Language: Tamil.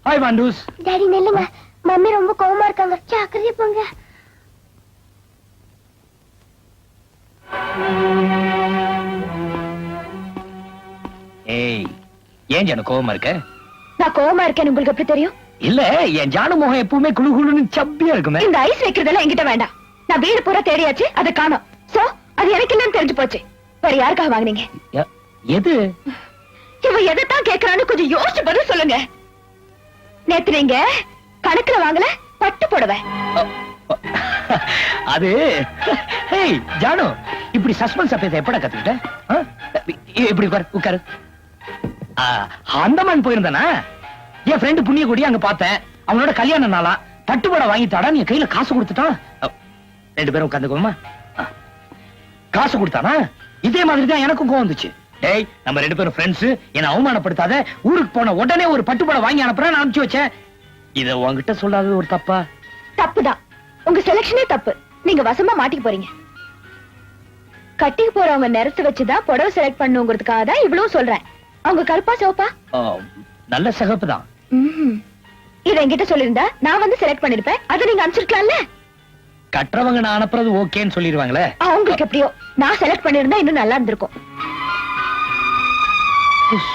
ஹாய் மாண்டூஸ். டாடி நில்லுங்க, மம்மி ரொம்ப கோவமா இருக்காங்க, ஜாக்கிரதையா போங்க. ஏய், ஏன் ஜானு கோவமா இருக்க? நான் கோவமா இருக்கேன்னு உங்களுக்கு எப்படி தெரியும்? இல்ல, என் ஜானு முகம் எப்பவுமே குளு குளுன்னு சப்பியா இருக்குமே. இந்த ஐஸ் வைக்கிறதெல்லாம் என்கிட்ட வேண்டாம். நான் வீடு பூரா தேடியாச்சு, அதை காணோம். சோ அது எனக்கு இல்லன்னு தெரிஞ்சு போச்சு. வேற யாருக்காக வாங்குனீங்க? எது? இவ எதைத்தான் கேக்குறான்னு கொஞ்சம் யோசிச்சு பதில் சொல்லுங்க. நேத்து நீங்க கணக்குல வாங்கல பட்டு புடவை. அது ஹேய் ஜானு, இப்படி சஸ்பென்ஸ் அப்பேத எப்பட கத்துக்கிட்ட? இப்படி உட்காரு. அந்தமான் போயிருந்தானா? என் ஃப்ரெண்டு புண்ணியகுடி அங்க பார்த்தேன். அவனோட கல்யாண நாளா பட்டுப்பட வாங்கி தாடா, நீ கையில காசு கொடுத்துட்டான். 2 பேரும் உட்காந்துக்கோமா. காசு கொடுத்தானா? இதே மாதிரி தான் எனக்கும் கோவம் வந்துச்சு. டேய், நம்ம 2 பேரும் ஃப்ரெண்ட்ஸ், என்ன அவமானப்படுத்தாத. ஊருக்கு போன உடனே ஒரு பட்டுப்பட வாங்கி அனுப்புறேன் அனுப்பிச்சு வச்சேன். இத உன்கிட்ட சொல்லாதது ஒரு தப்பா? தப்புதான். உங்க செலக்ஷனே தப்பு. நீங்க வசமா மாட்டிக்க போறீங்க. கட்டிக்கு போறவங்க நிறத்து வச்சுதான் புடவை செலக்ட் பண்ணுங்கிறதுக்காக தான் இவ்வளவு சொல்றேன். அவங்க கருப்பா சிவப்பா? நல்ல சிகப்பு தான். இத என்கிட்ட சொல்லிருந்தா நான் வந்து செலக்ட் பண்ணிருப்பேன். அதை நீங்க அனுப்பிச்சிருக்கலாம்ல. கட்டுறவங்க நான் அனுப்புறது ஓகேன்னு சொல்லிடுவாங்களே. அவங்களுக்கு எப்படியோ, நான் செலக்ட் பண்ணிருந்தா இன்னும் நல்லா இருந்திருக்கும்.